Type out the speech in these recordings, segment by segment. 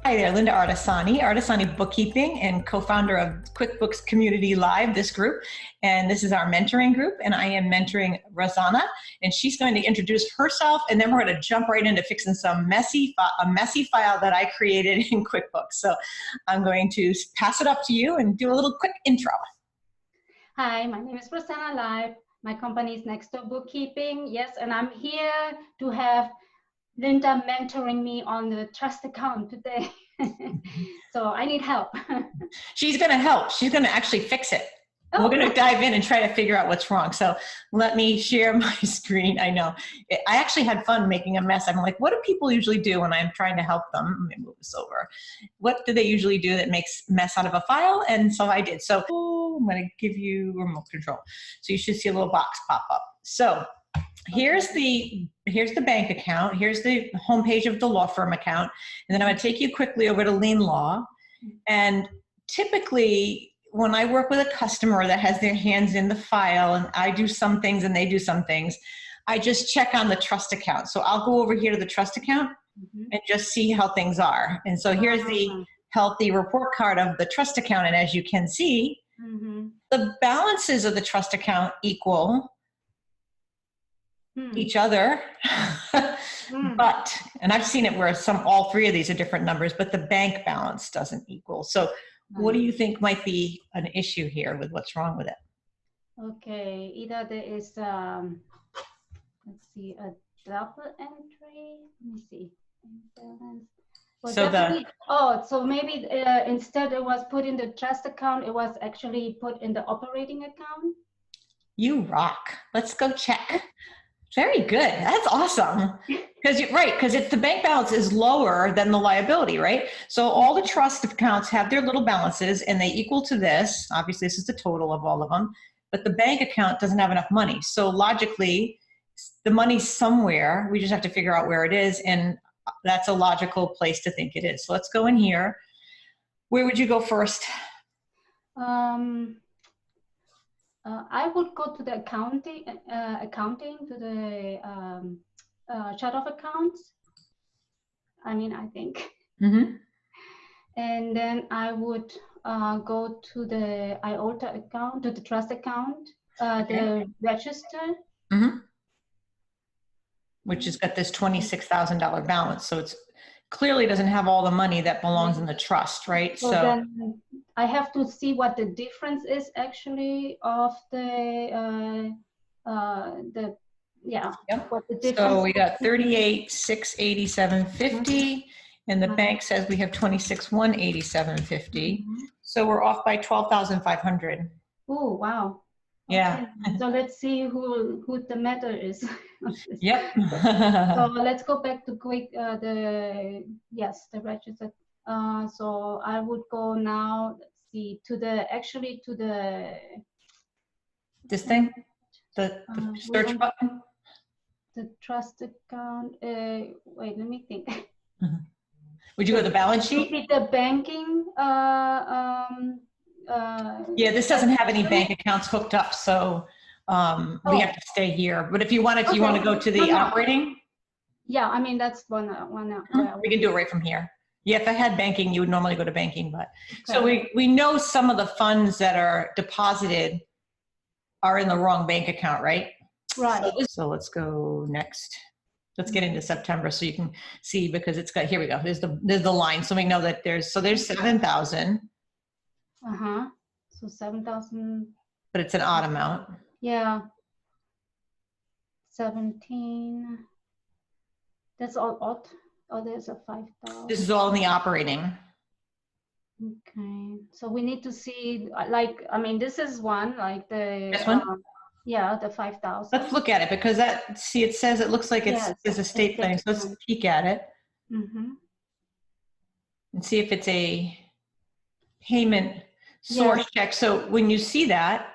Hi there, Linda Artesani Bookkeeping and co-founder of QuickBooks Community Live, this group. And this is our mentoring group, and I am mentoring Rosanna, and she's going to introduce herself, and then we're going to jump right into fixing a messy file that I created in QuickBooks. So I'm going to pass it up to you and do a little quick intro. Hi, my name is Rosanna Live. My company is Next Door Bookkeeping. Yes, and I'm here to have Linda mentoring me on the trust account today. So I need help. She's going to help. She's going to actually fix it. Oh. We're going to dive in and try to figure out what's wrong. So let me share my screen. I know. I actually had fun making a mess. I'm like, what do people usually do when I'm trying to help them? Let me move this over. What do they usually do that makes a mess out of a file? And so I did. So I'm going to give you remote control. So you should see a little box pop up. So here's the bank account. Here's the homepage of the law firm account. And then I'm going to take you quickly over to Lien Law. And typically, when I work with a customer that has their hands in the file and I do some things and they do some things, I just check on the trust account. So I'll go over here to the trust account and just see how things are. And so here's the healthy report card of the trust account. And as you can see, the balances of the trust account equal each other. But, and I've seen it where all three of these are different numbers, but the bank balance doesn't equal. So what do you think might be an issue here with what's wrong with it? Okay, either there is, let's see, a double entry. Let me see. Well, so so maybe instead it was put in the trust account, it was actually put in the operating account. You rock. Let's go check. Very good. That's awesome. Because you're right, because the bank balance is lower than the liability, right? So all the trust accounts have their little balances and they equal to this. Obviously, this is the total of all of them. But the bank account doesn't have enough money. So logically, the money's somewhere. We just have to figure out where it is. And that's a logical place to think it is. So let's go in here. Where would you go first? I would go to the accounting to the chart of accounts. I think. And then I would go to the IOTA account, to the trust account, the register. Which has got this $26,000 balance. So it's clearly doesn't have all the money that belongs in the trust, right? So then I have to see what the difference is actually of what the difference. So we got 38,687.50, and the bank says we have 26,187.50. So we're off by 12,500. Oh wow! Yeah. Okay. So let's see who the matter is. Yep. So let's go back to the register. So I would go now. Let's see this thing, the search button. The trust account. Wait, let me think. Would you go to the balance sheet? Maybe the banking. Yeah, this doesn't have any bank accounts hooked up, so we have to stay here. But if you wanted to, you want to go to the operating? Yeah, that's one. We can do it right from here. Yeah, if I had banking, you would normally go to banking, but so we know some of the funds that are deposited are in the wrong bank account, right? Right. So let's go next. Let's get into September so you can see, because it's got, here we go. There's the line. So we know that there's 7,000. So 7,000. But it's an odd amount. Yeah. 17. That's all odd. Oh, there's a 5,000. This is all in the operating. Okay. So we need to see, this is one, like the. This one? Yeah, the 5,000. Let's look at it, because it says it looks like it's a state thing. So let's peek at it. And see if it's a payment source check. So when you see that,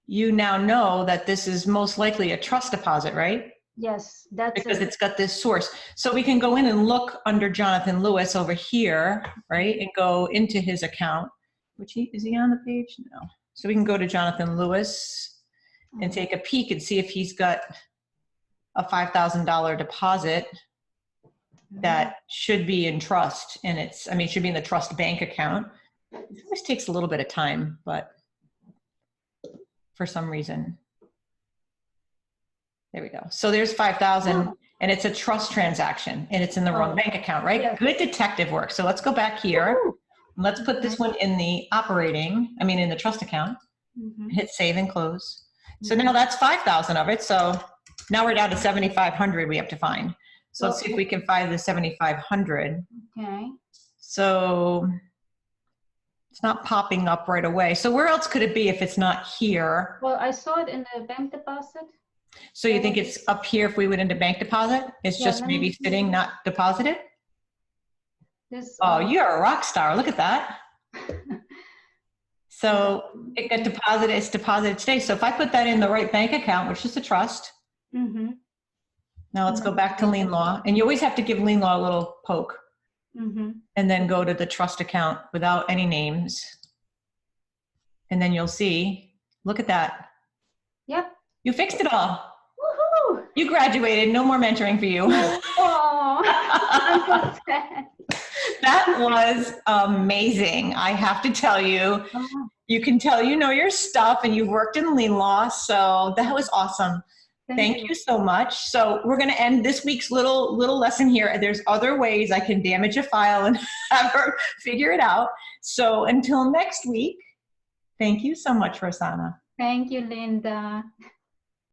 you now know that this is most likely a trust deposit, right? Yes, that's because it's got this source. So we can go in and look under Jonathan Lewis over here, right? And go into his account, is he on the page? No. So we can go to Jonathan Lewis and take a peek and see if he's got a $5,000 deposit. that should be in trust, and it should be in the trust bank account. It always takes a little bit of time, but for some reason, there we go. So there's 5,000, and it's a trust transaction, and it's in the wrong bank account, right? Yes. Good detective work. So let's go back here. Let's put this one in the in the trust account. Hit save and close. So now that's 5,000 of it. So now we're down to 7,500 we have to find. So let's see if we can find the 7,500. Okay. So it's not popping up right away. So where else could it be if it's not here? Well, I saw it in the bank deposit. So you think it's up here if we went into bank deposit? It's just maybe sitting, not deposited? Oh, you're a rock star. Look at that. So it got deposited, it's deposited today. So if I put that in the right bank account, which is a trust. Now let's go back to lien law. And you always have to give lien law a little poke. And then go to the trust account without any names. And then you'll see, look at that. Yep. You fixed it all. Woohoo! You graduated, no more mentoring for you. Oh, I'm so sad. That was amazing. I have to tell you, you can tell you know your stuff and you've worked in lien law. So that was awesome. Thank you so much. So we're going to end this week's little lesson here. There's other ways I can damage a file and have her figure it out. So until next week, thank you so much, Rosanna. Thank you, Linda.